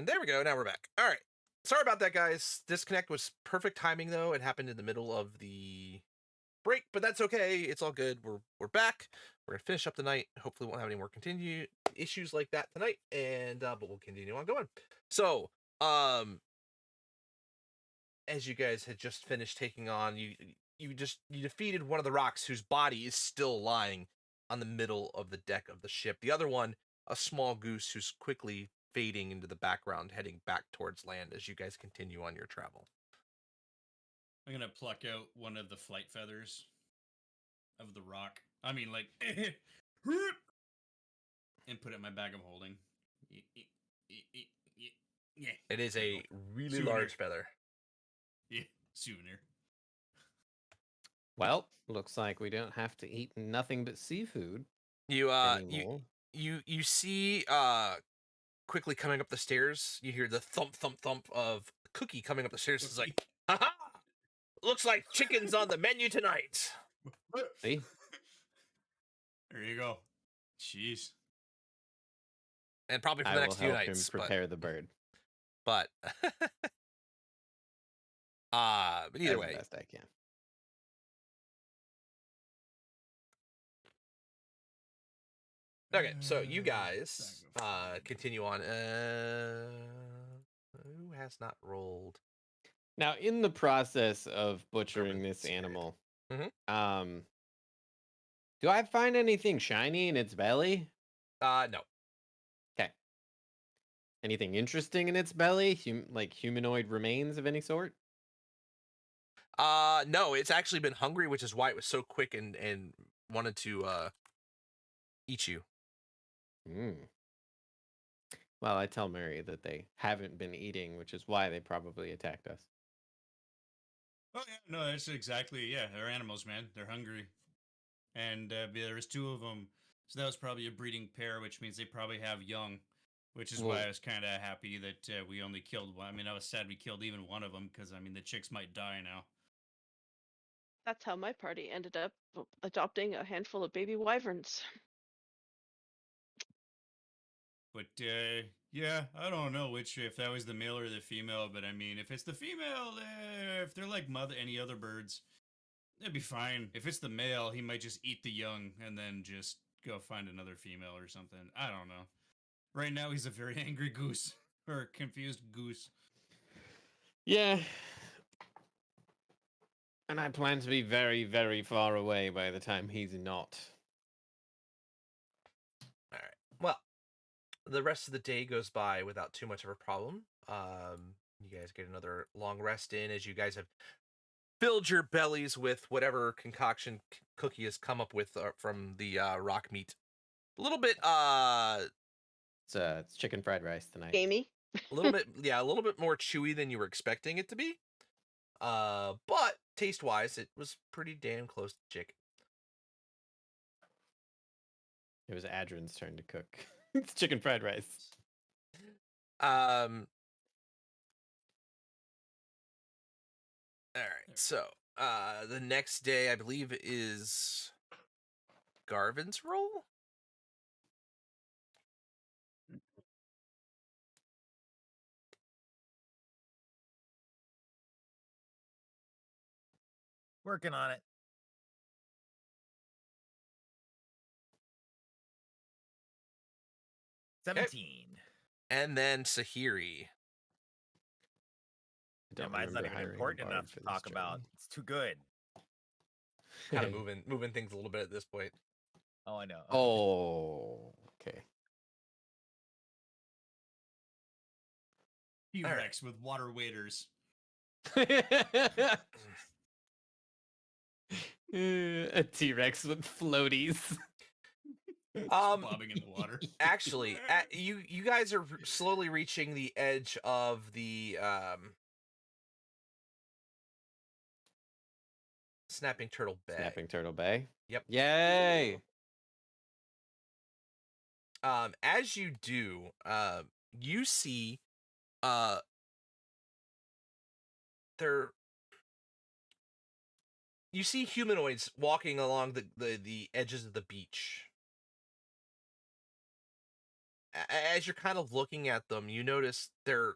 And there we go. Now we're back. All right. Sorry about that, guys. Disconnect was perfect timing, though. It happened in the middle of the break, but that's okay. It's all good. We're back. We're gonna finish up the night. Hopefully, we won't have any more continue issues like that tonight. And but we'll continue on going. So, as you guys had just finished taking on, you defeated one of the rocks whose body is still lying on the middle of the deck of the ship. The other one, a small goose who's quickly fading into the background, heading back towards land as you guys continue on your travel. I'm gonna pluck out one of the flight feathers of the rock. I mean, like, and put it in my bag of holding. Yeah. It is a really Souvenir. large feather. Yeah, souvenir. Well, looks like we don't have to eat nothing but seafood You anymore. you see quickly coming up the stairs. You hear the thump thump thump of Cookie coming up the stairs. It's like, haha! Looks like chicken's on the menu tonight. See? There you go. Jeez. And probably for I the will next few help him nights. prepare the bird. But but either As way. best I can. Okay, so you guys continue on. Who has not rolled? Now, in the process of butchering this animal, Mhm. do I find anything shiny in its belly? No. Okay. Anything interesting in its belly? Like humanoid remains of any sort? No, it's actually been hungry, which is why it was so quick and wanted to eat you. Mm. Well, I tell Murray that they haven't been eating, which is why they probably attacked us. Oh yeah, no, that's exactly. Yeah, they're animals, man. They're hungry, and there was two of them, so that was probably a breeding pair, which means they probably have young. Which is why I was kind of happy that we only killed one. I mean, I was sad we killed even one of them because I mean the chicks might die now. That's how my party ended up adopting a handful of baby wyverns. But yeah, I don't know if that was the male or the female. But I mean, if it's the female, if they're like any other birds, it'd be fine. If it's the male, he might just eat the young and then just go find another female or something. I don't know. Right now, he's a very angry goose or confused goose. Yeah. And I plan to be very, very far away by the time he's not. All right. Well, the rest of the day goes by without too much of a problem. You guys get another long rest in as you guys have filled your bellies with whatever concoction Cookie has come up with from the rock meat. A little bit It's chicken fried rice tonight. Gamey. a little bit more chewy than you were expecting it to be. But taste wise, it was pretty damn close to chicken. It was Adrin's turn to cook. It's chicken fried rice. All right. So, the next day, I believe, is Garvin's roll. Working on it. Okay. 17. And then Sahiri. Yeah, mine's not even important enough to talk about. It's too good. Kind of moving things a little bit at this point. Oh, I know. Oh, okay. T-Rex with water waders. A T-Rex with floaties. Bobbing in the water. Actually, you guys are slowly reaching the edge of the Snapping Turtle Bay. Snapping Turtle Bay. Yep. Yay! As you do, you see you see humanoids walking along the edges of the beach. as you're kind of looking at them, you notice they're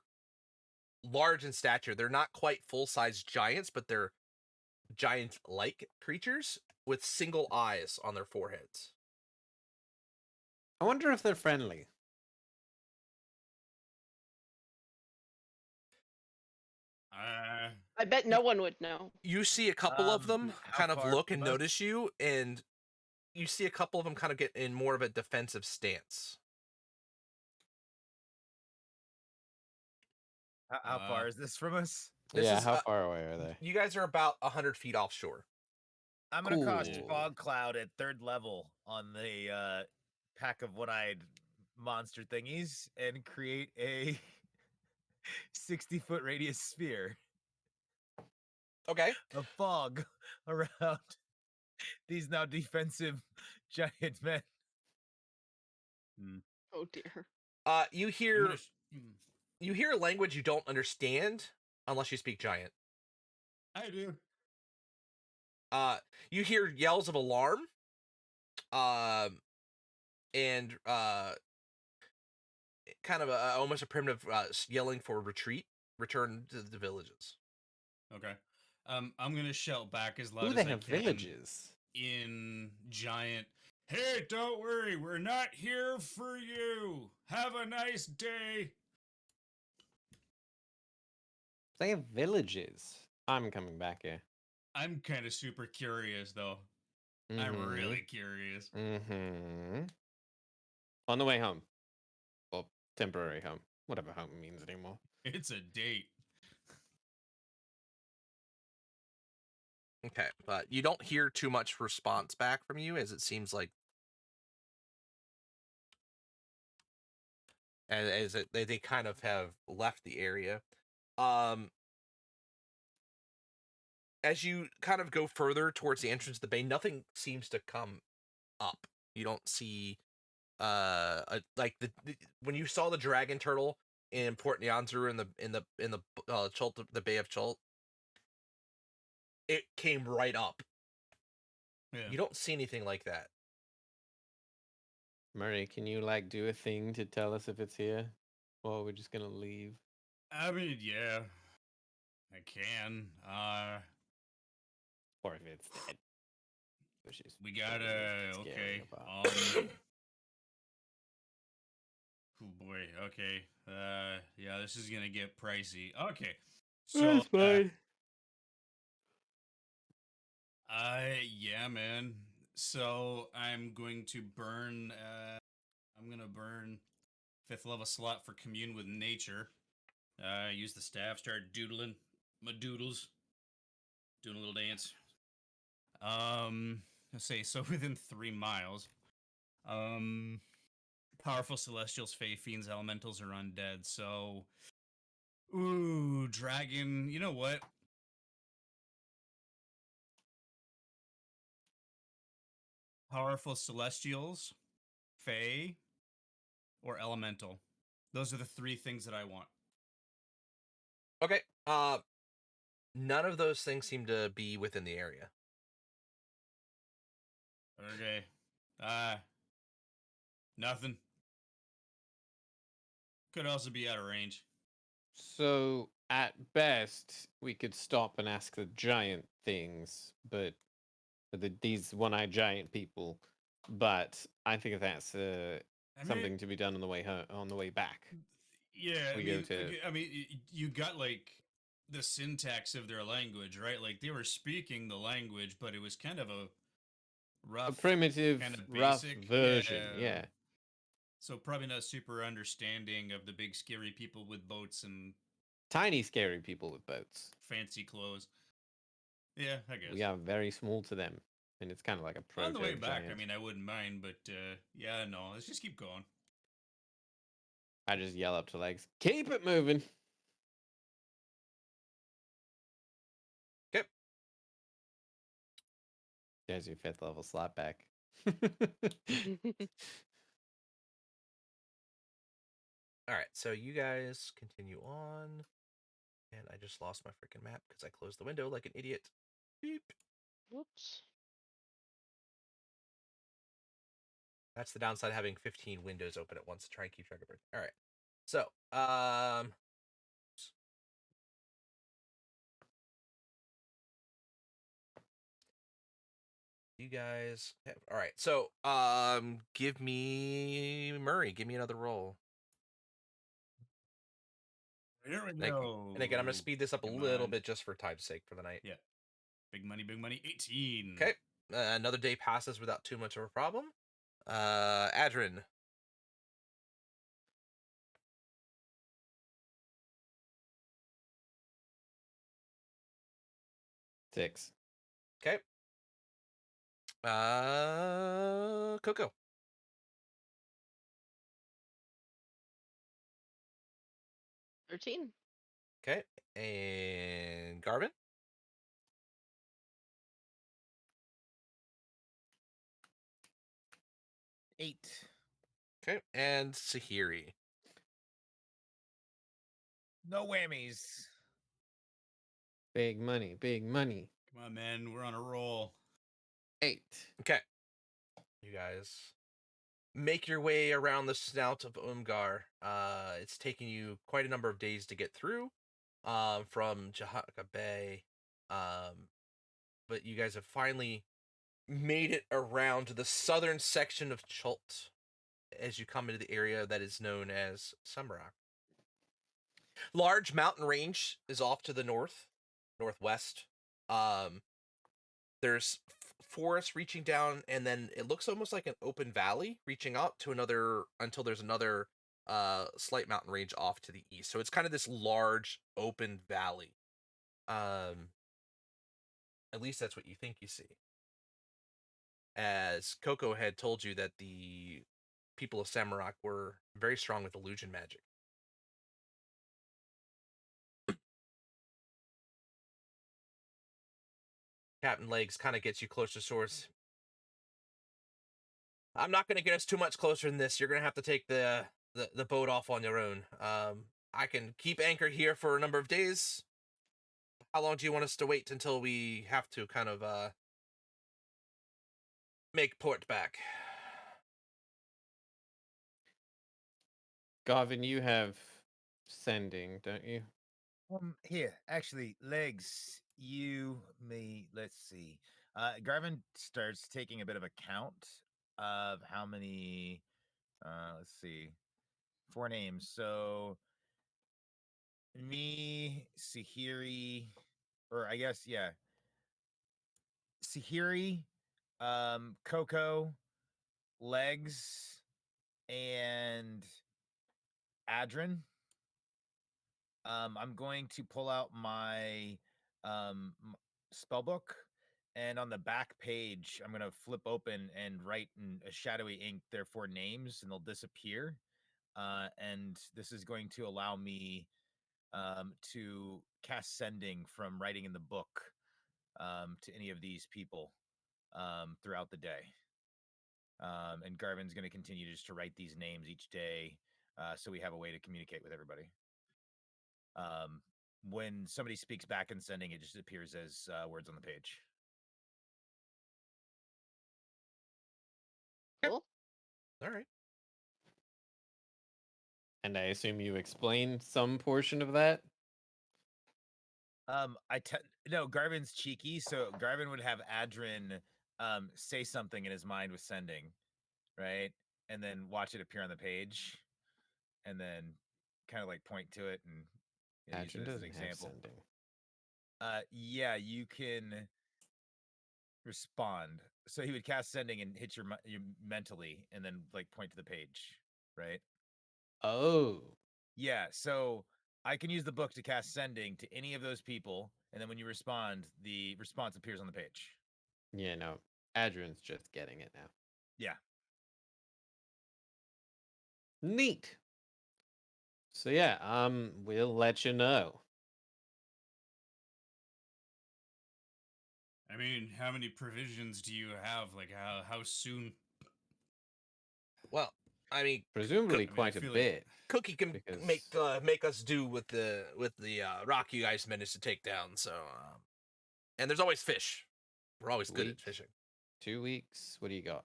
large in stature. They're not quite full-size giants, but they're giant-like creatures with single eyes on their foreheads. I wonder if they're friendly. I bet no one would know. You see a couple of them how kind of far look and from us? notice you, and you see a couple of them kind of get in more of a defensive stance. How far is this from us? This Yeah, is, how far away are they? You guys are about 100 feet offshore. I'm gonna cast Cool. fog cloud at 3rd level on the pack of one-eyed monster thingies and create a 60-foot radius sphere Okay. of fog around these now defensive giant men. Oh dear. You I'm hear gonna you hear a language you don't understand unless you speak giant. I do. You hear yells of alarm, and kind of almost a primitive yelling for return to the villages. Okay. I'm gonna shout back as loud Ooh, as they I have can villages. in giant. Hey, don't worry, we're not here for you. Have a nice day. They have villages. I'm coming back here. I'm kind of super curious though. I'm Mhm. really curious. On the way home. Well, temporary home. Whatever home means anymore. It's a date. Okay, but you don't hear too much response back from you, as it seems like they kind of have left the area. As you kind of go further towards the entrance of the bay, nothing seems to come up. You don't see like the when you saw the dragon turtle in Port Nyanzuru in the Chult, the Bay of Chult, it came right up. Yeah. You don't see anything like that. Murray, can you like do a thing to tell us if it's here? Well, we're just gonna leave. I mean, yeah, I can. Or if it's dead. Which is We what gotta. is Okay. scary about. Oh boy. Okay. Yeah, this is gonna get pricey. Okay. So. That's fine. Yeah, man. So I'm going to burn. I'm gonna burn 5th level slot for commune with nature. Use the staff. Start doodling my doodles. Doing a little dance. Let's say so within 3 miles. Powerful celestials, fae, fiends, elementals, or undead. So, ooh, dragon. You know what? Powerful celestials, fae, or elemental. Those are the 3 things that I want. Okay. None of those things seem to be within the area. Okay. Nothing. Could also be out of range. So at best, we could stop and ask the giant things, but these one-eyed giant people. But I think that's something to be done on the way on the way back. Yeah, We go to- you got like the syntax of their language, right? Like they were speaking the language, but it was kind of a rough, A primitive, kind of rough basic version. Yeah. So probably not super understanding of the big scary people with boats and Tiny, scary people with boats. fancy clothes. Yeah, I guess. We are very small to them, and it's kind of like a proto On the way back, giant. I mean, I wouldn't mind, but yeah, no, let's just keep going. I just yell up to legs, keep it moving. Okay. There's your 5th level slot back. All right, so you guys continue on, and I just lost my freaking map because I closed the window like an idiot. Beep. Whoops. That's the downside of having 15 windows open at once to try and keep track of it. All right. So, you guys all right. So, give me Murray, give me another roll. Here we And go. again, I'm going to speed this up a Come little on. bit just for time's sake for the night. Yeah. Big money, 18. Okay. Another day passes without too much of a problem. Adrin. 6. Okay. Coco. 13. Okay. And Garvin. 8. Okay. And Sahiri. No whammies. Big money, big money. Come on, man. We're on a roll. 8. Okay. You guys make your way around the snout of Umgar. It's taking you quite a number of days to get through from Jahaka Bay. But you guys have finally made it around to the southern section of Chult as you come into the area that is known as Summerock. Large mountain range is off to the northwest. There's forest reaching down, and then it looks almost like an open valley reaching out to another until there's another slight mountain range off to the east. So it's kind of this large open valley. At least that's what you think you see. As Coco had told you that the people of Samarock were very strong with illusion magic. Captain Legs kind of gets you closer to source. I'm not going to get us too much closer than this. You're going to have to take the boat off on your own. I can keep anchor here for a number of days. How long do you want us to wait until we have to kind of make port back? Garvin, you have sending, don't you? Here, actually, Legs, you, me, let's see. Garvin starts taking a bit of a count of how many, let's see, 4 names. So, me, Sahiri, or I guess, yeah, Sahiri, Coco, Legs, and Adrin. I'm going to pull out my spell book, and on the back page, I'm going to flip open and write in a shadowy ink their 4 names, and they'll disappear. And this is going to allow me to cast sending from writing in the book to any of these people throughout the day. And Garvin's going to continue just to write these names each day, so we have a way to communicate with everybody. When somebody speaks back in sending, it just appears as words on the page. Cool. All right. And I assume you explained some portion of that? No, Garvin's cheeky, so Garvin would have Adrin say something in his mind with sending, right? And then watch it appear on the page, and then kind of like point to it and use Adrin it as an doesn't have example. sending. Yeah, you can respond. So he would cast sending and hit your mentally, and then like point to the page, right? Oh. Yeah, so I can use the book to cast sending to any of those people, and then when you respond, the response appears on the page. Yeah, no. Adrin's just getting it now. Yeah. Neat. So yeah, we'll let you know. I mean, how many provisions do you have? Like, how soon? Well, I mean, Presumably I quite a feel like- bit. Cookie can Because- make us do with the rock you guys managed to take down. So, and there's always fish. We're always good at Week. fishing. 2 weeks. What do you got?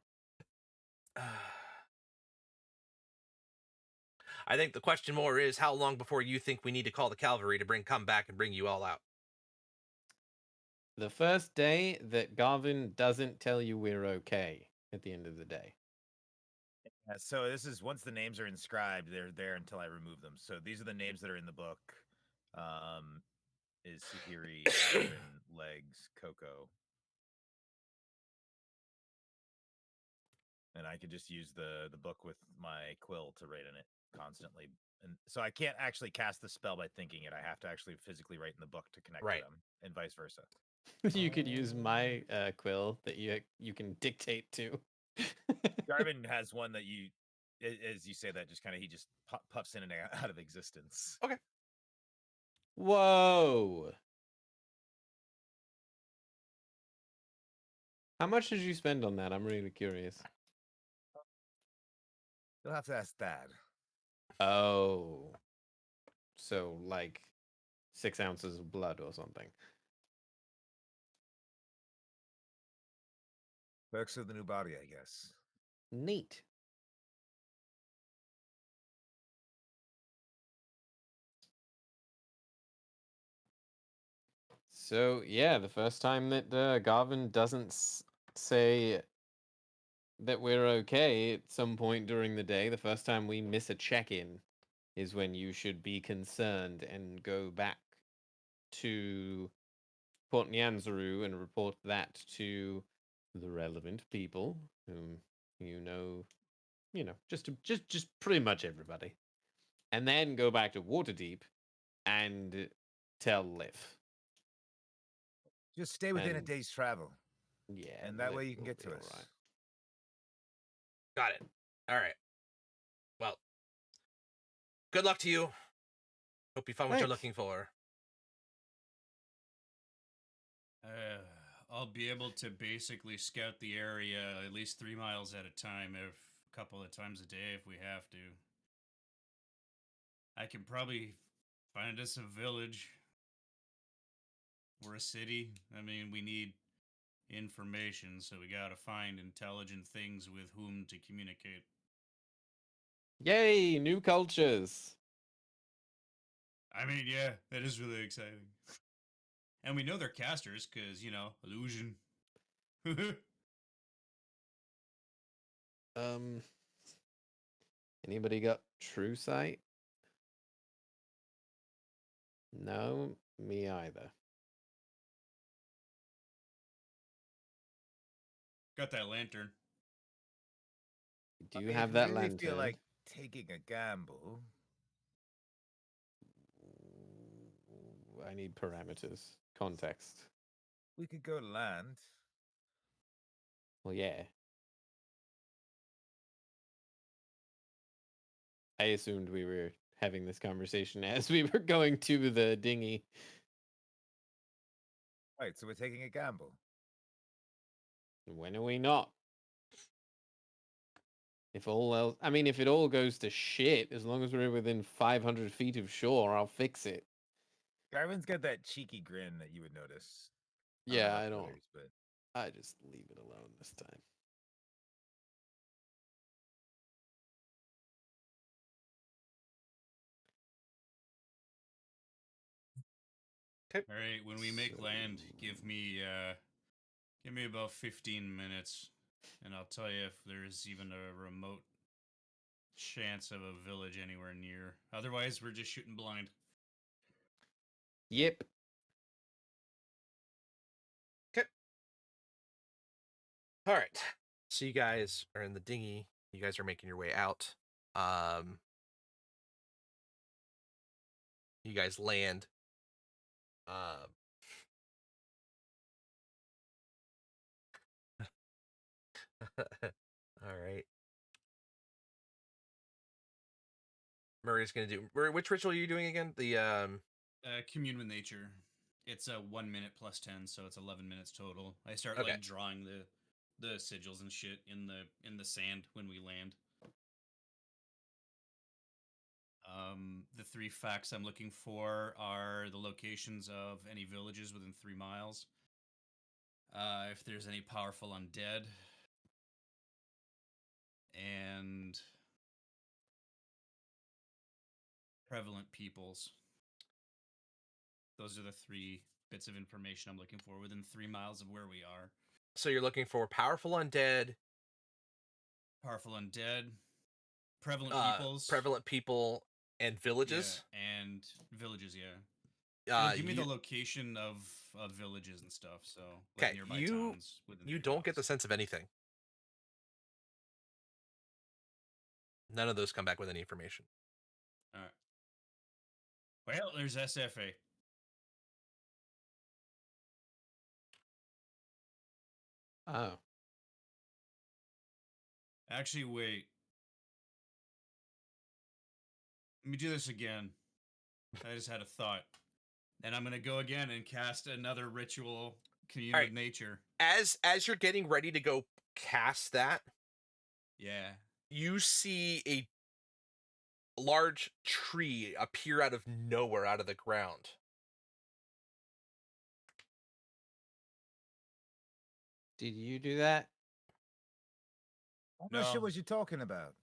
I think the question more is how long before you think we need to call the cavalry to come back and bring you all out. The first day that Garvin doesn't tell you we're okay at the end of the day. So this is once the names are inscribed, they're there until I remove them. So these are the names that are in the book. Is Sahiri, Ivan, Legs, Coco. And I can just use the book with my quill to write in it constantly. And so I can't actually cast the spell by thinking it. I have to actually physically write in the book to connect Right. to them, and vice versa. You could use my quill that you can dictate to. Garvin has one that as you say that, just kind of he just puffs in and out of existence. Okay. Whoa. How much did you spend on that? I'm really curious. You'll have to ask Dad. Oh. So, like 6 ounces of blood or something. Perks of the new body, I guess. Neat. So, yeah, the first time that Garvin doesn't say that we're okay at some point during the day, the first time we miss a check-in is when you should be concerned and go back to Port Nyanzaru and report that to the relevant people whom just pretty much everybody. And then go back to Waterdeep and tell Liv. Just stay within a And- day's travel, Yeah. and that way Liv you can will get be to all us. right. Got it. All right. Well, good luck to you. Hope you find what you're Thanks. looking for. I'll be able to basically scout the area at least 3 miles at a time, if a couple of times a day if we have to. I can probably find us a village or a city. I mean, we need information, so we gotta find intelligent things with whom to communicate. Yay, new cultures. I mean, yeah, that is really exciting. And we know they're casters, because, illusion. Anybody got true sight? No, me either. Got that lantern. Do I you mean, have if that you really lantern? feel like taking a gamble. I need parameters, context. We could go land. Well, yeah. I assumed we were having this conversation as we were going to the dinghy. Right, so we're taking a gamble. When are we not? If it all goes to shit, as long as we're within 500 feet of shore, I'll fix it. Garvin's got that cheeky grin that you would notice. Yeah, about I the don't. others, but I just leave it alone this time. All right, when we make land, So- give me about 15 minutes, and I'll tell you if there's even a remote chance of a village anywhere near. Otherwise, we're just shooting blind. Yep. All right. So you guys are in the dinghy. You guys are making your way out. You guys land. All right. Murray's gonna do. Which ritual are you doing again? The Commune with nature. It's a 1 minute plus 10, so it's 11 minutes total. I start Okay. like drawing the sigils and shit in the sand when we land. The 3 facts I'm looking for are the locations of any villages within 3 miles. If there's any powerful undead, and prevalent peoples. Those are the 3 bits of information I'm looking for within 3 miles of where we are. So you're looking for powerful undead, Powerful undead, prevalent peoples. prevalent people, and villages. Yeah, and villages, yeah. It'll give me the You location of villages and stuff, so okay? like nearby You towns within you 3 don't get the miles. sense of anything. None of those come back with any information. All right. Well, there's SFA. Oh. Actually, wait. Let me do this again. I just had a thought. And I'm going to go again and cast another ritual commune Alright. with nature. As you're getting ready to go cast that, Yeah. you see a large tree appear out of nowhere, out of the ground. Did you do that? What shit No. was you talking about?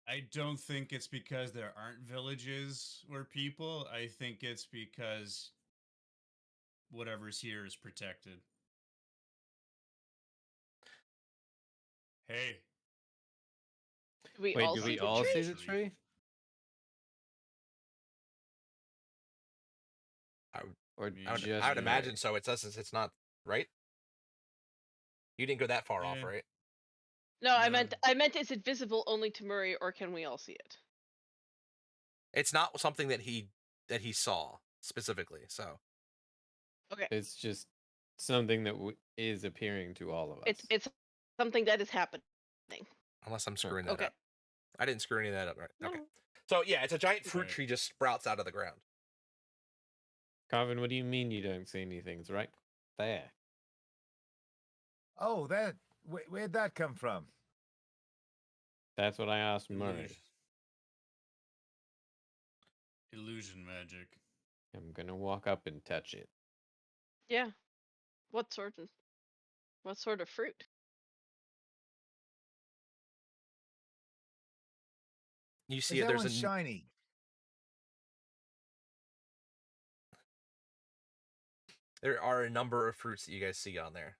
I don't think it's because there aren't villages or people. I think it's because whatever's here is protected. Hey. Do we Wait, all do see we the all tree? see the tree? I would- Or Me I would, just I would Yeah. imagine so. It's us. It's not right. You didn't go that far off, Yeah. right? No, I No. meant is it visible only to Murray or can we all see it? It's not something that he saw specifically. So Okay. It's just something that is appearing to all of us. It's something that is happening. unless I'm screwing that Okay. up, I didn't screw any of that up, right? Okay. No. So yeah, it's a giant fruit Right. tree just sprouts out of the ground. Carvin, what do you mean you don't see anything? It's right there. Oh, where'd that come from? That's what I asked Murray. Illusion magic. I'm gonna walk up and touch it. Yeah. What sort of fruit? You Is see it. that There's one a shiny? there are a number of fruits that you guys see on there.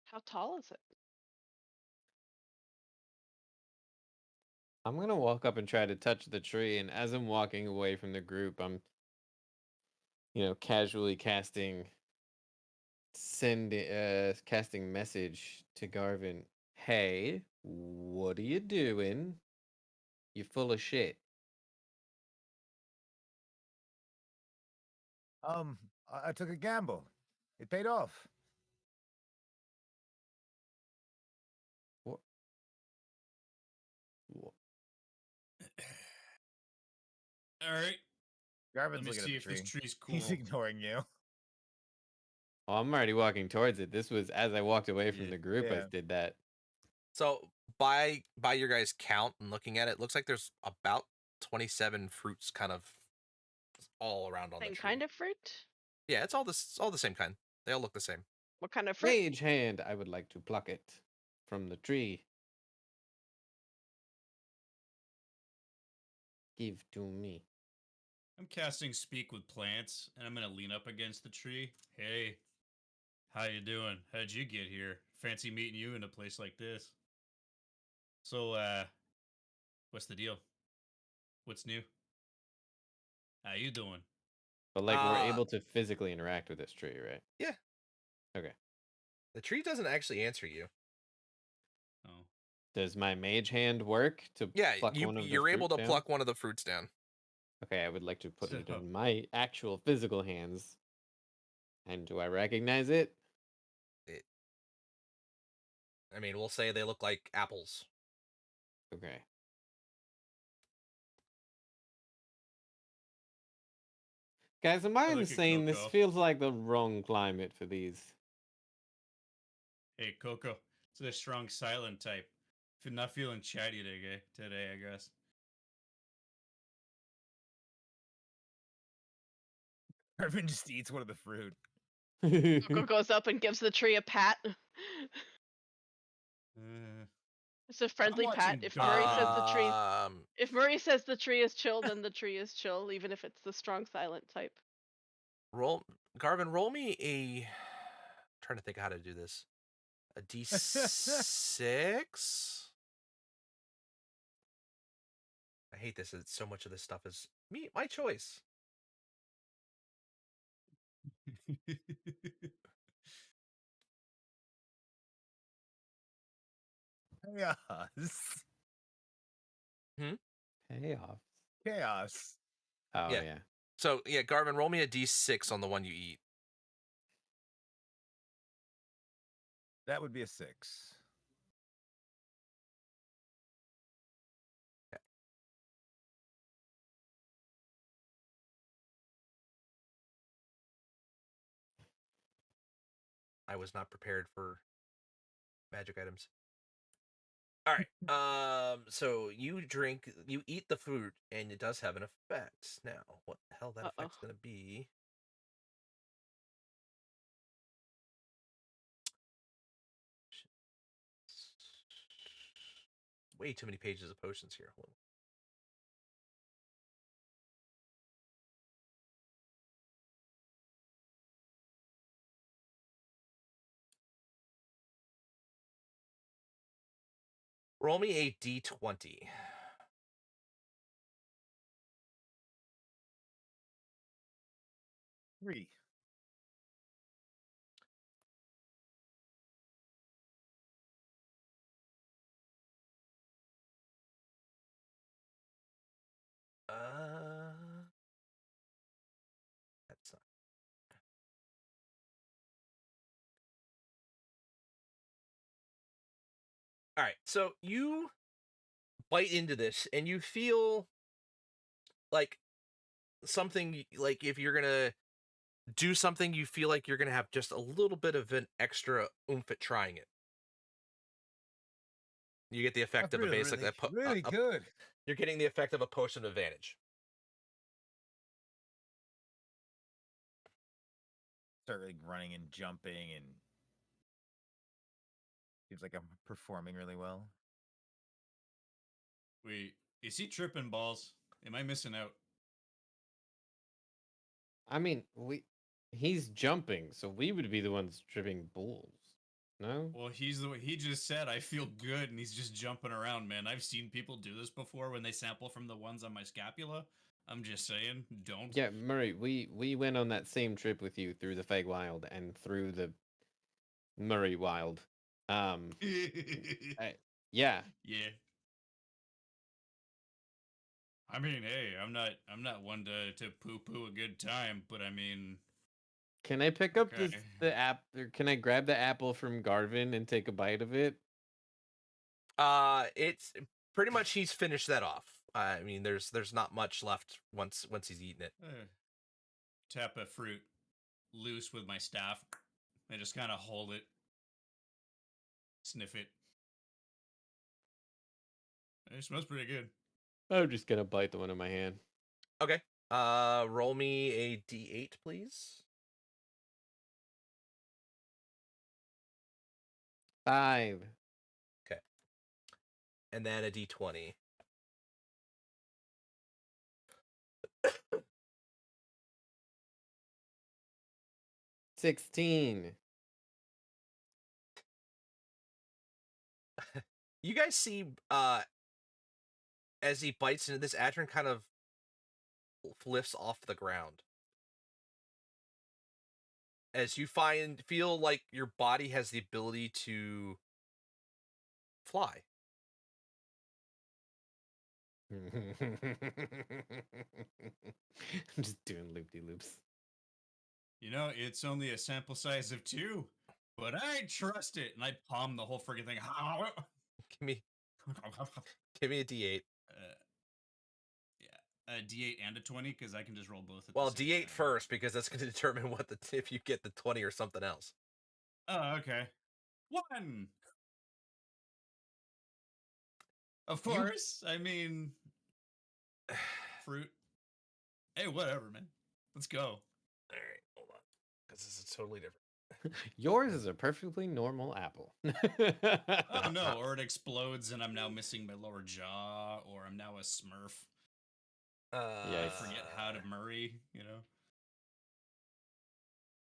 How tall is it? I'm gonna walk up and try to touch the tree, and as I'm walking away from the group, I'm, casually casting message to Garvin. Hey, what are you doing? You full of shit. I took a gamble. It paid off. What? All right. Garvin's Let me looking see at if the tree. this tree's cool. He's ignoring you. Oh, I'm already walking towards it. This was as I walked away from Yeah. the group. I Yeah. did that. So by your guys' count and looking at it, looks like there's about 27 fruits kind of all around on the Same tree. kind of fruit? Yeah, it's all the same kind. They all look the same. What kind of fruit? Mage hand. I would like to pluck it from the tree. Give to me. I'm casting speak with plants, and I'm gonna lean up against the tree. Hey, how you doing? How'd you get here? Fancy meeting you in a place like this. So, what's the deal? What's new? How you doing? But we're able to physically interact with this tree, right? Yeah. Okay. The tree doesn't actually answer you. Oh, Does my mage hand work to Yeah, pluck one of the you're able fruit to down? pluck one of the fruits down. Okay, I would like to put it So- in my actual physical hands. And do I recognize it? I mean, we'll say they look like apples. Okay. Guys, am I I look at insane? This Coco. feels like the wrong climate for these. hey, Coco. It's a strong silent type. If you're not feeling chatty today, I guess. Garvin just eats one of the fruit. Coco goes up and gives the tree a pat. Uh, It's a friendly pat. watching If Dark Murray says the Knight. tree, Um, if Murray says the tree is chill, then the tree is chill, even if it's the strong silent type. roll, Garvin, roll me a. Trying to think how to do this. A d6. I hate this. It's so much of this stuff is my choice. Chaos. Payoff. Chaos. Oh Yeah. yeah. So yeah, Garvin, roll me a d6 on the one you eat. That would be a 6. I was not prepared for magic items. All right. So you eat the food, and it does have an effect. Now, what the hell that effect's Uh-oh. gonna be? Way too many pages of potions here. Hold on. Roll me a d20. 3. That's not. All right. So you bite into this, and you feel like something, like if you're gonna do something, you feel like you're gonna have just a little bit of an extra oomph at trying it. You get the effect That's of a really, basic. really good. You're getting the effect of a potion of advantage. Start like running and jumping, and seems like I'm performing really well. Wait, is he tripping balls? Am I missing out? I mean, he's jumping, so we would be the ones tripping bulls. No? Well, he just said I feel good, and he's just jumping around, man. I've seen people do this before when they sample from the ones on my scapula. I'm just saying, don't. Yeah, Murray, we went on that same trip with you through the Feywild and through the Murray Wild. Yeah. Yeah. I mean, hey, I'm not one to poo poo a good time, but I mean, Can I pick up okay. the app, or can I grab the apple from Garvin and take a bite of it? It's pretty much he's finished that off. I mean, there's not much left once he's eaten it. Tap a fruit loose with my staff. I just kind of hold it, sniff it. It smells pretty good. I'm just gonna bite the one in my hand. Okay. Roll me a d8, please. 5. Okay. And then a d20. 16. You guys see, as he bites into this, Adrian kind of lifts off the ground. As you feel like your body has the ability to fly. I'm just doing loop-de-loops. You know, it's only a sample size of 2, but I trust it, and I palm the whole freaking thing. Give me a d8. Yeah, a D8 and a 20 because I can just roll both. Well, d8 first, because that's going to determine what if you get the 20 or something else. Oh, okay. 1. Of course. I mean, fruit. Hey, whatever, man. Let's go. All right, hold on, because this is totally different. Yours is a perfectly normal apple. Oh no, or it explodes and I'm now missing my lower jaw, or I'm now a Smurf. I forget how to Murray, you know?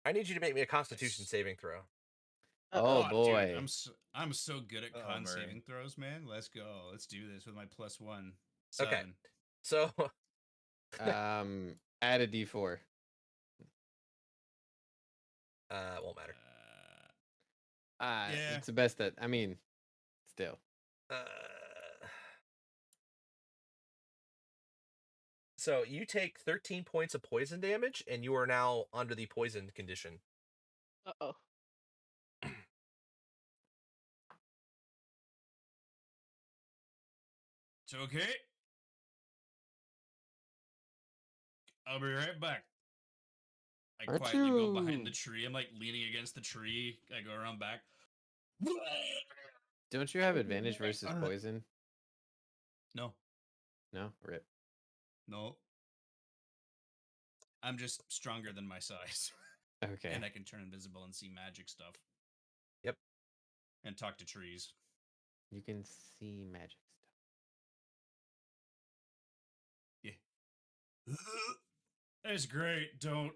I need you to make me a Constitution Yes. saving throw. Oh Dude, boy. I'm so good at Oh, con Murray. saving throws, man. Let's go. Let's do this with my +1. Okay. 7. So Add a D4. it won't matter. Yeah. It's the best that still. So you take 13 points of poison damage, and you are now under the poisoned condition. Uh-oh. It's okay. I'll be right back. I Aren't quietly go behind the you- tree. I'm like leaning against the tree. I go around back. Don't you have advantage versus poison? No, No? Rip. no. I'm just stronger than my size. Okay. And I can turn invisible and see magic stuff. Yep. And talk to trees. You can see magic Yeah. That's great. Don't.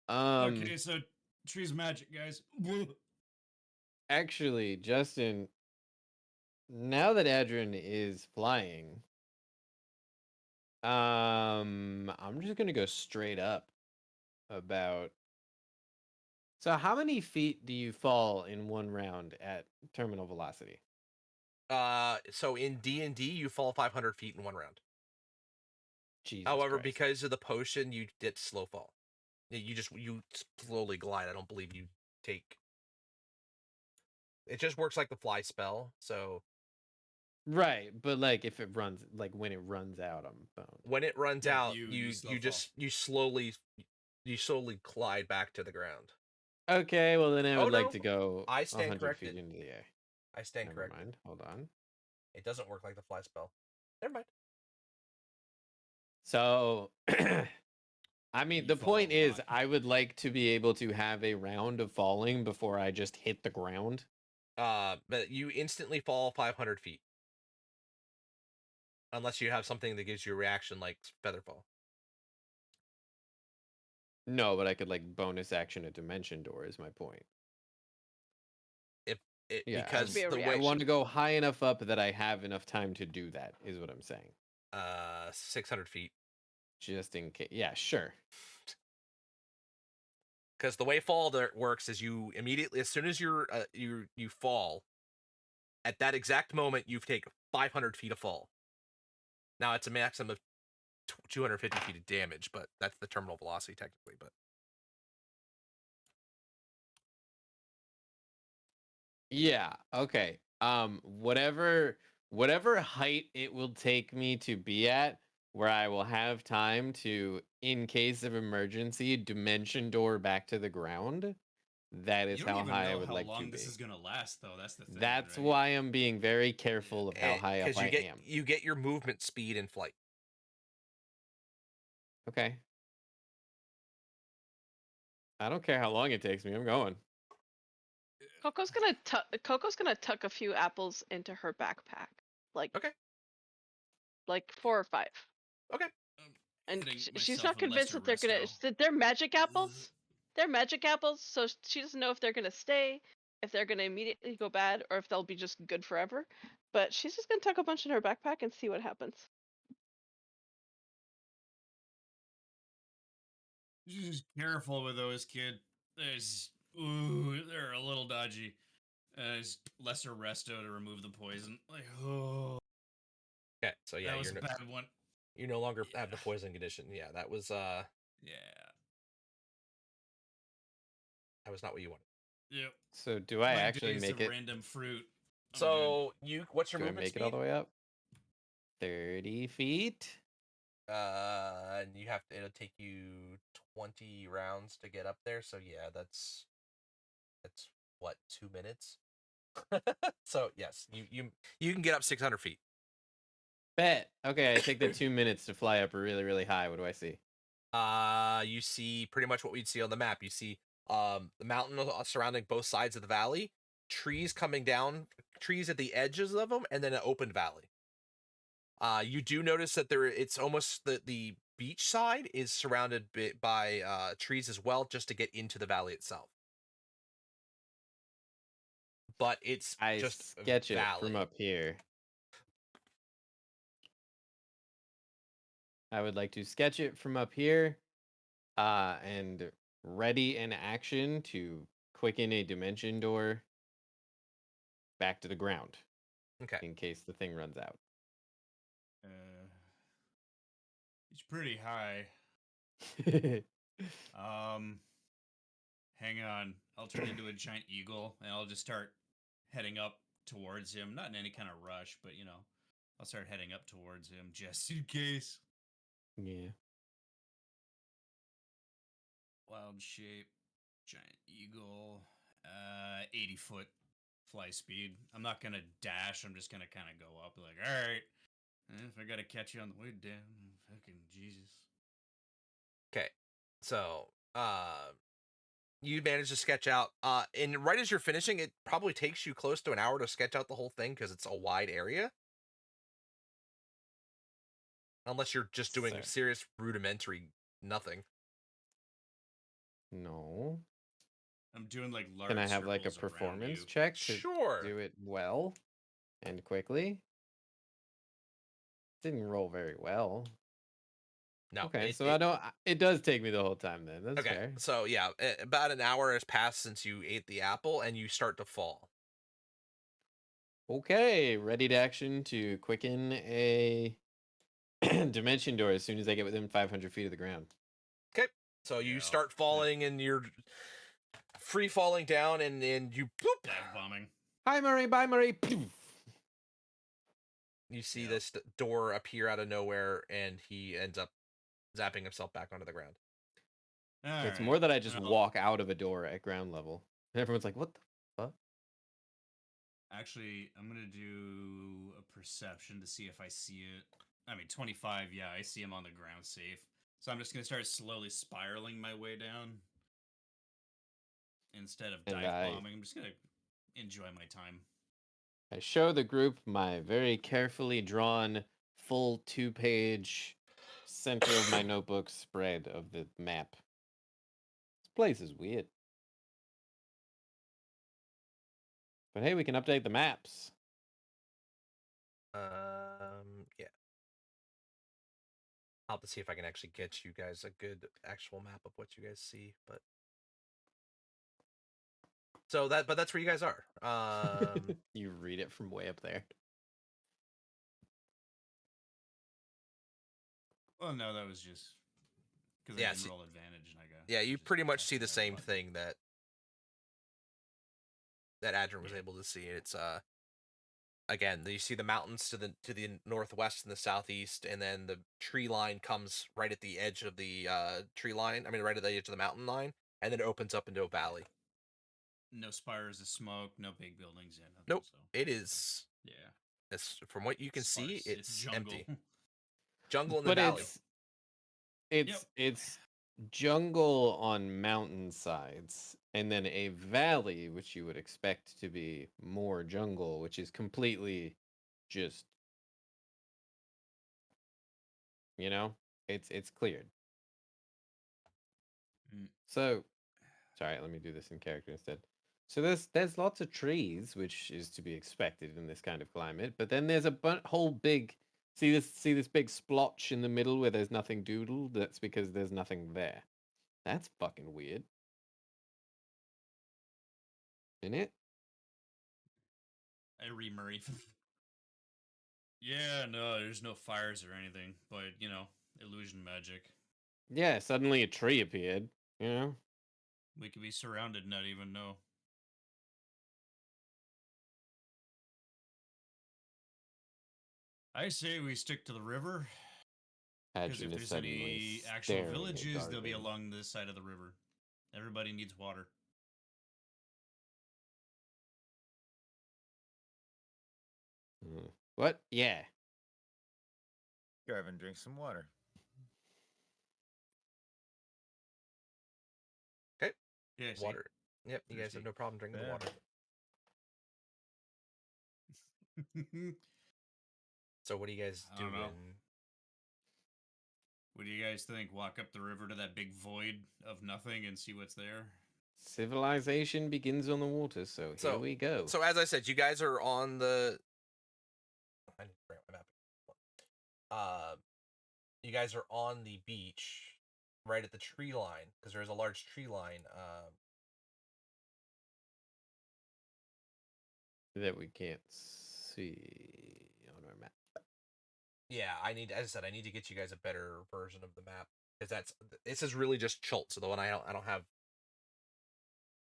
stuff. Okay, so trees magic, guys. Actually, Justin, now that Adrian is flying, I'm just gonna go straight up about. So, how many feet do you fall in one round at terminal velocity? So in D&D, you fall 500 feet in one round. Jesus However, Christ. because of the potion, you get slow fall. You slowly glide. I don't believe you take. It just works like the fly spell. So Right, but like if it runs, like when it runs out, I'm boned. when it runs Yeah, out, you you slow fall. just you slowly glide back to the ground. Okay, well then I Oh, would like no, to go I stand 100 feet corrected. into the air. I stand Never corrected. mind. Hold on. It doesn't work like the fly spell. Never mind. So, I mean, You the fall a point is, lot. I would like to be able to have a round of falling before I just hit the ground. But you instantly fall 500 feet. Unless you have something that gives you a reaction like feather fall. No, but I could like bonus action a dimension door is my point. Yeah, Because Be a the I way want to go high enough up that I have enough time to do that, is what I'm saying. 600 feet. Just in case. Yeah, sure. Because the way fall there works is you immediately, as soon as you fall, at that exact moment you take 500 feet of fall. Now it's a maximum of 250 feet of damage, but that's the terminal velocity technically. But Yeah, okay. Whatever height it will take me to be at, where I will have time to, in case of emergency, dimension door back to the ground. That is You don't how even high I know would how like to long be. this is gonna last, though. That's the thing. That's right? why I'm being very careful of how high up because I am. you get your movement speed in flight. Okay. I don't care how long it takes me. I'm going. Coco's gonna tuck a few apples into her backpack, like Okay. like 4 or 5. Okay. And Hitting she's myself not a convinced lesser that they're gonna. resto. They're magic apples. They're magic apples, so she doesn't know if they're gonna stay, if they're gonna immediately go bad, or if they'll be just good forever. But she's just gonna tuck a bunch in her backpack and see what happens. Just careful with those, kid. They're a little dodgy. It's lesser resto to remove the poison. Like, oh, Okay. So yeah, that was a bad one. you no longer have the Yeah. poison condition. Yeah, that was Yeah. not what you wanted. Yep. So do I My actually days make of it? random fruit. I'm So what's your Do I movement make it speed? all the way up? 30 feet. And it'll take you 20 rounds to get up there. So yeah, that's what, 2 minutes. So yes, you can get up 600 feet. Bet. Okay, I take the 2 minutes to fly up really, really high. What do I see? You see pretty much what we'd see on the map. You see the mountain surrounding both sides of the valley, trees coming down, trees at the edges of them, and then an open valley. You do notice that it's almost the beach side is surrounded by trees as well, just to get into the valley itself. But it's I just a sketch it from valley. up here. I would like to sketch it from up here, and ready in action to quicken a dimension door back to the ground Okay. in case the thing runs out. It's pretty high. Hang on. I'll turn into a giant eagle and I'll just start heading up towards him. Not in any kind of rush, but I'll start heading up towards him just in case. Yeah. Wild shape, giant eagle, 80-foot fly speed. I'm not gonna dash. I'm just gonna kind of go up. Like, all right, if I gotta catch you on the way down, fucking Jesus. Okay. So, you manage to sketch out. And right as you're finishing, it probably takes you close to an hour to sketch out the whole thing because it's a wide area. Unless you're just doing So- serious rudimentary nothing. No. I'm doing like large. Can I have like a circles around performance you. check to Sure. do it well and quickly? Didn't roll very well. No. Okay, it- so it- I don't. It does take me the whole time then. That's Okay. fair. So yeah, about an hour has passed since you ate the apple, and you start to fall. Okay, ready to action to quicken a dimension door as soon as I get within 500 feet of the ground. Okay. So you Yeah, start falling, and you're free falling down, and you boop. Dive bombing. Hi, Murray. Bye, Murray. Poof. You see Yeah. this door appear out of nowhere, and he ends up zapping himself back onto the ground. It's All more right. that I just Well, walk out of a door at ground level. And everyone's like, what the fuck? Actually, I'm gonna do a perception to see if I see it. I mean, 25. Yeah, I see him on the ground safe. So I'm just gonna start slowly spiraling my way down instead of And dive bombing. I'm just gonna enjoy my time. I show the group my very carefully drawn, full 2-page center of my notebook spread of the map. This place is weird. But hey, we can update the maps. Yeah. I'll have to see if I can actually get you guys a good actual map of what you guys see, but that's where you guys are. You read it from way up there. Well, no, that was just because Yeah, I didn't see- roll advantage and I got. Yeah, you just pretty much see pressing the that same button. thing that Adrian was Yeah. able to see. It's again, you see the mountains to the northwest and the southeast, and then the tree line comes right at the edge of the tree line. I mean, right at the edge of the mountain line, and then it opens up into a valley. No spires of smoke, no big buildings. Yeah, nothing, Nope. So, It is, yeah, from what you can see, sparse. it's jungle. empty. Jungle in the But valley. it's jungle on mountain sides, and then a valley, which you would expect to be more jungle, which is completely just, it's cleared. Mm. So, sorry, let me do this in character instead. So there's lots of trees, which is to be expected in this kind of climate. But then there's a whole big see this big splotch in the middle where there's nothing doodled. That's because there's nothing there. That's fucking weird, isn't it? I Murray. Yeah, no, there's no fires or anything, but illusion magic. Yeah, suddenly a tree appeared. We could be surrounded, and not even know. I say we stick to the river, because Adrian if is there's any suddenly actual staring at villages, they'll be Garvin. along this side of the river. Everybody needs water. What? Yeah. Garvin, drink some water. Yeah, see? Water. Yep, you guys Thirsty. have no problem drinking the Yeah. water. So what are you guys I don't doing? know. What do you guys think? Walk up the river to that big void of nothing and see what's there? Civilization begins on the water, so here So- we go. So as I said, you guys are on the. I need to bring up my map. You guys are on the beach, right at the tree line, because there's a large tree line. That we can't see on our map. Yeah, as I said, I need to get you guys a better version of the map because this is really just Chult. So the one I don't have.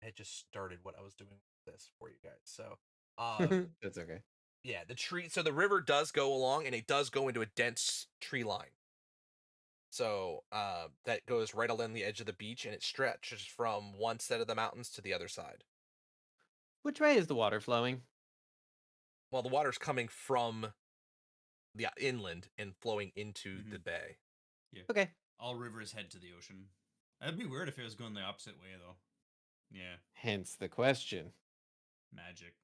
I had just started what I was doing with this for you guys. So, That's okay. yeah, the tree. So the river does go along, and it does go into a dense tree line. So that goes right along the edge of the beach, and it stretches from one set of the mountains to the other side. Which way is the water flowing? Well, the water's coming from the inland and flowing into the bay. Okay. All rivers head to the ocean. That'd be weird if it was going the opposite way, though. Yeah, Hence the question. magic.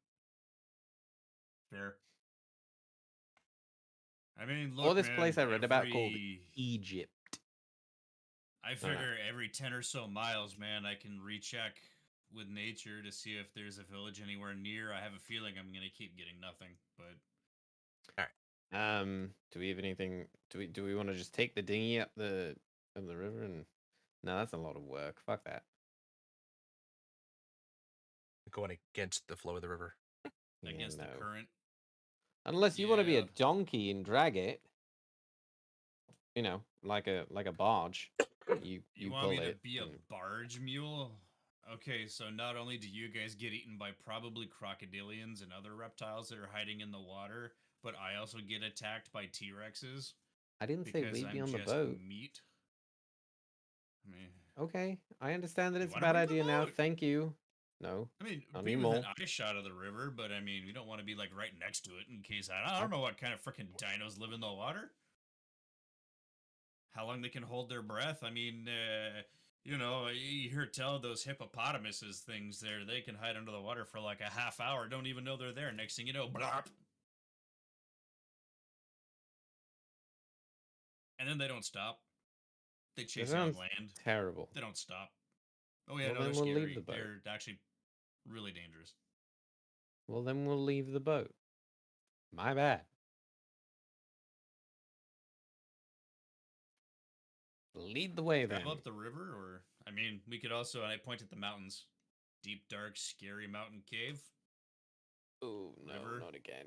Fair. I mean, look, Or this man, place I read about called every- Egypt. I no. figure every 10 or so miles, man, I can recheck with nature to see if there's a village anywhere near. I have a feeling I'm gonna keep getting nothing, but Do we have anything? Do we want to just take the dinghy up the river? And no, that's a lot of work. Fuck that. Going against the flow of the river. Yeah, against the no. current, Unless you want to be a Yeah. donkey and drag it, you know, like a barge. You want me pull to it. be a and- barge mule? Okay, so not only do you guys get eaten by probably crocodilians and other reptiles that are hiding in the water, but I also get attacked by T-Rexes I didn't say because we'd be I'm on the just boat. meat. I mean, Okay, I understand that You it's a wanna bad bring the idea now. boat? Thank you. No. not Not be within anymore. eye shot of the river, but I mean, we don't want to be like right next to it in case I don't know what kind of freaking dinos live in the water. How long they can hold their breath? I mean, you know, you hear tell those hippopotamuses things there. They can hide under the water for like a half hour. Don't even know they're there. Next thing you know, blop. And then they don't stop. They chase you on sounds land. Terrible. They don't stop. Oh yeah, Well, no, they're then we'll leave scary. the boat. They're actually really dangerous. Well, then we'll leave the boat. My bad. Lead the way then. Travel up the river, or I mean, we could also. And I point at the mountains. Deep, dark, scary mountain cave. Oh no, river. not again.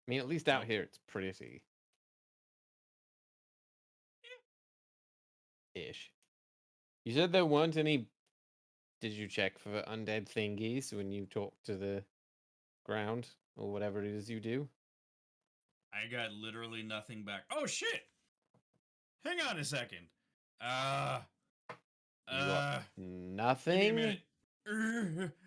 I mean, at least out No. here it's pretty. Ish. You said there weren't any. Did you check for undead thingies when you talk to the ground or whatever it is you do? I got literally nothing back. Oh shit! Hang on a second. You got Give me a nothing. minute.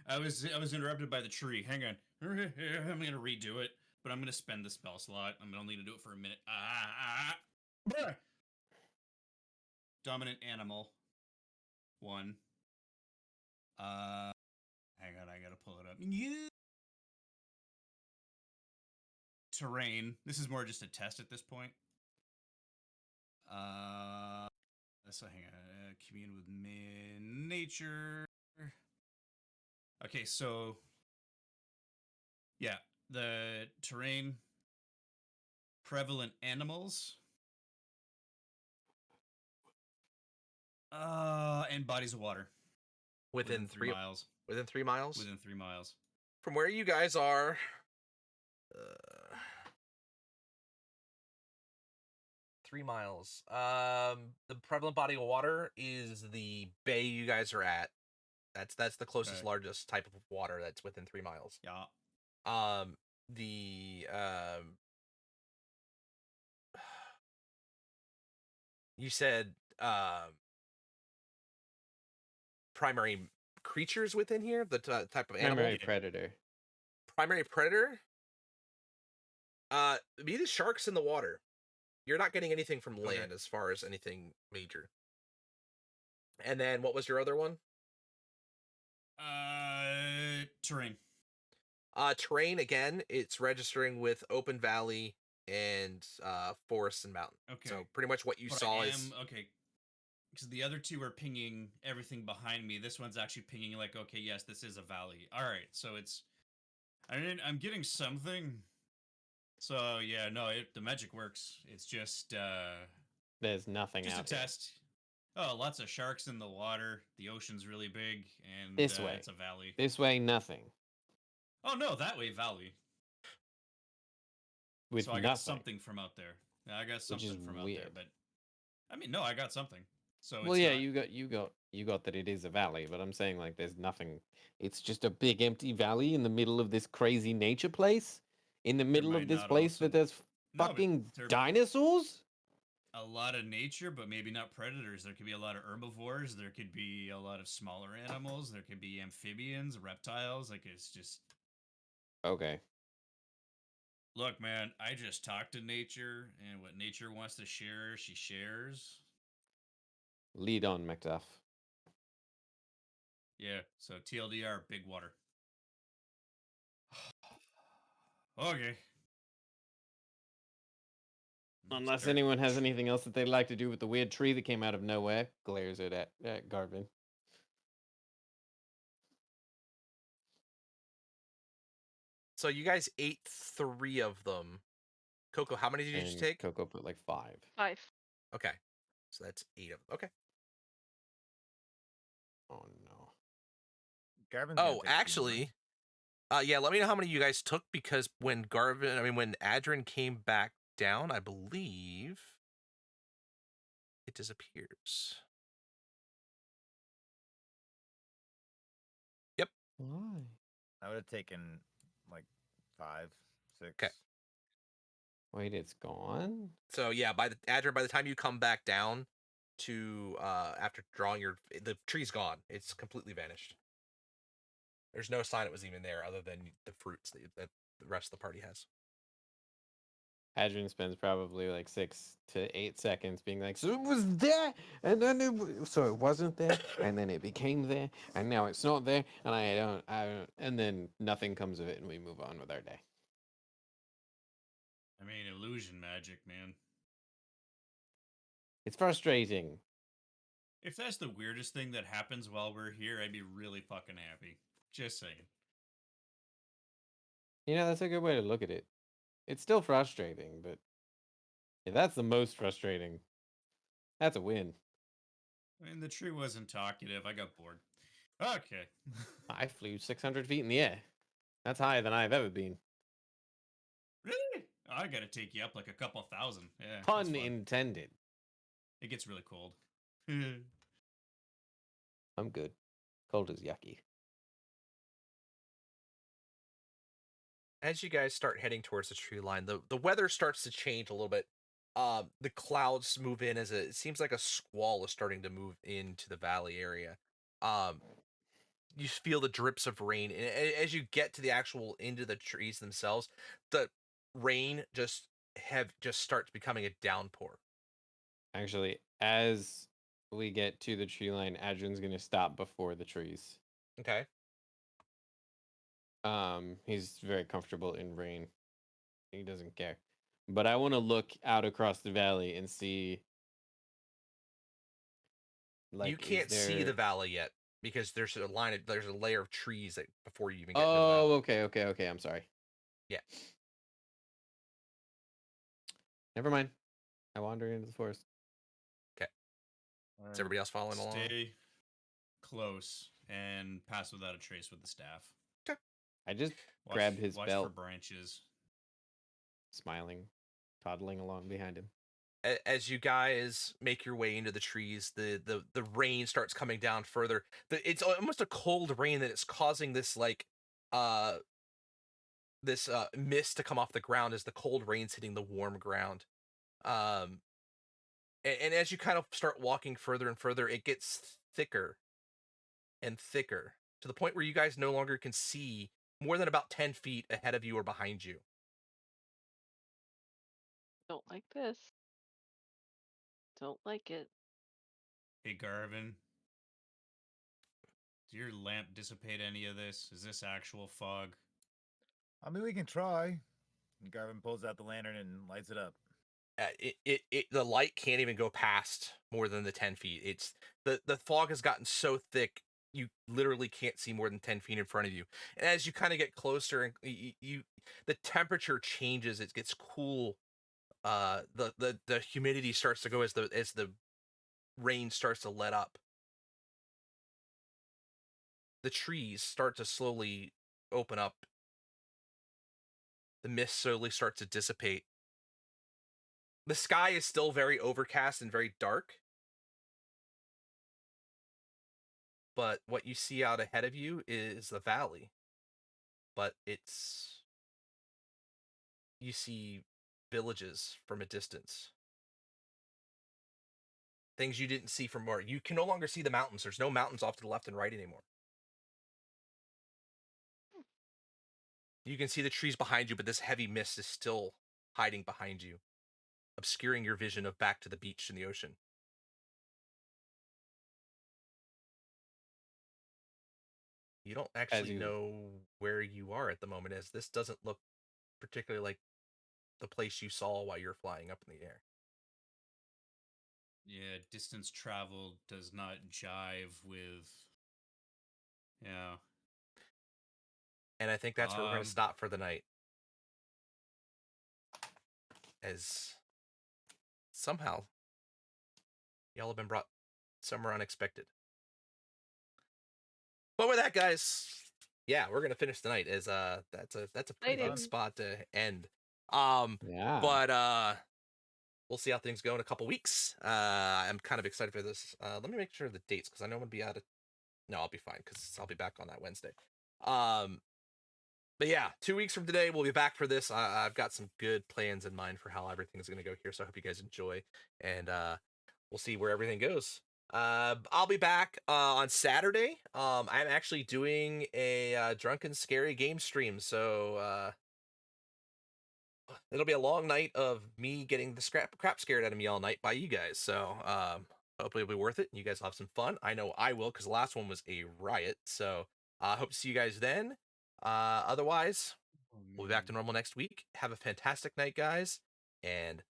I was interrupted by the tree. Hang on. I'm gonna redo it, but I'm gonna spend the spell slot. I'm gonna only need to do it for a minute. Bruh. Dominant animal. 1. Hang on, I gotta pull it up. Terrain. This is more just a test at this point. So hang on. Commune with nature. Okay, so yeah, the terrain, prevalent animals, and bodies of water Within 3 miles. Within 3 miles Within 3 miles. from where you guys are. 3 miles. The prevalent body of water is the bay you guys are at. That's the closest Okay. largest type of water that's within 3 miles. Yeah. You said primary creatures within here, the type of animal. Primary predator. Primary predator. Be the sharks in the water. You're not getting anything from Okay. land as far as anything major. And then what was your other one? Terrain. Terrain again. It's registering with open valley and forest and mountain. Okay. So pretty much what you But saw I is am okay. Because the other two are pinging everything behind me. This one's actually pinging like, okay, yes, this is a valley. All right, so it's I'm getting something. So yeah, no, the magic works. It's just There's nothing just a out here. test. Oh, lots of sharks in the water. The ocean's really big, and This way. it's a valley. This way, nothing. Oh no, that way valley. With So I nothing. got something from out there. Yeah, I got Which something is from out there, weird. but I mean, no, I got something. So Well, it's yeah, not, you got that it is a valley, but I'm saying like there's nothing. It's just a big empty valley in the middle of this crazy nature place. In the middle of might this not place also- that there's No, but fucking there- dinosaurs. a lot of nature, but maybe not predators. There could be a lot of herbivores. There could be a lot of smaller animals. There could be amphibians, reptiles. Like it's just Okay. look, man. I just talk to nature, and what nature wants to share, she shares. Lead on, Macduff. Yeah. So TLDR, big water. Okay. Unless Start- anyone has anything else that they'd like to do with the weird tree that came out of nowhere, glares it at Garvin. so you guys ate 3 of them. Coco, how many did you And take? Coco put like 5. 5. Okay. So that's 8 of them. Okay. Oh no. Garvin's gonna Oh, take a few more. actually, yeah, let me know how many you guys took because when when Adrin came back down, I believe it disappears. Why? I would have taken like 5, 6. 'Kay. Wait, it's gone? So yeah, Adrin, by the time you come back down to after drawing the tree's gone. It's completely vanished. There's no sign it was even there other than the fruits that the rest of the party has. Adrian spends probably like 6 to 8 seconds being like, so it was there, and then so it wasn't there, and then it became there, and now it's not there, and I don't, and then nothing comes of it, and we move on with our day. I mean, illusion magic, man. It's frustrating. If that's the weirdest thing that happens while we're here, I'd be really fucking happy. Just saying. You know, that's a good way to look at it. It's still frustrating, but if that's the most frustrating, that's a win. I mean, the tree wasn't talkative. I got bored. Okay. I flew 600 feet in the air. That's higher than I've ever been. Really? I gotta take you up like a couple thousand. Yeah. that's Pun fun. intended. It gets really cold. I'm good. Cold is yucky. As you guys start heading towards the tree line, the weather starts to change a little bit. The clouds move in it seems like a squall is starting to move into the valley area. You feel the drips of rain, and as you get to the actual into the trees themselves, the rain just starts becoming a downpour. Actually, as we get to the tree line, Adrian's gonna stop before the trees. Okay. He's very comfortable in rain. He doesn't care. But I want to look out across the valley and see. Like, You can't see the there... valley yet because there's a layer of trees that before you even get. Oh, okay. I'm sorry. Yeah. Never mind. I wander into the forest. Is everybody else following along? Stay close and pass without a trace with the staff. I just Watch, grabbed his watch belt, for branches. smiling, toddling along behind him. As you guys make your way into the trees, the rain starts coming down further. It's almost a cold rain that is causing this mist to come off the ground as the cold rain's hitting the warm ground. And as you kind of start walking further and further, it gets thicker and thicker to the point where you guys no longer can see more than about 10 feet ahead of you or behind you. Don't like this. Don't like it. Hey, Garvin. your lamp dissipate any of this? Is this actual fog? I mean, we can try. And Garvin pulls out the lantern and lights it up. The light can't even go past more than the 10 feet. It's the fog has gotten so thick you literally can't see more than 10 feet in front of you. And as you kind of get closer and the temperature changes, it gets cool. The humidity starts to go as the rain starts to let up. The trees start to slowly open up. The mist slowly starts to dissipate. The sky is still very overcast and very dark. But what you see out ahead of you is the valley. But you see villages from a distance. Things you didn't see from where you can no longer see the mountains. There's no mountains off to the left and right anymore. You can see the trees behind you, but this heavy mist is still hiding behind you, obscuring your vision of back to the beach and the ocean. You don't actually know where you are at the moment, as this doesn't look particularly like the place you saw while you're flying up in the air. Yeah, distance traveled does not jive with. Yeah. And I think that's where we're going to stop for the night. As somehow y'all have been brought somewhere unexpected. But with that, guys, yeah, we're gonna finish tonight. As that's a pretty good spot to end. Yeah. But we'll see how things go in a couple weeks. I'm kind of excited for this. Let me make sure of the dates, because I know I'm gonna be out of. No, I'll be fine because I'll be back on that Wednesday. But yeah, 2 weeks from today we'll be back for this. I've got some good plans in mind for how everything's gonna go here, so I hope you guys enjoy, and we'll see where everything goes. I'll be back on Saturday. I'm actually doing a drunken scary game stream, so it'll be a long night of me getting the crap scared out of me all night by you guys. So hopefully it'll be worth it, and you guys will have some fun. I know I will, because the last one was a riot. So I hope to see you guys then. Otherwise, we'll be back to normal next week. Have a fantastic night, guys, and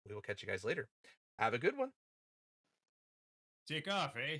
we will catch you guys later. Have a good one. Take off, eh?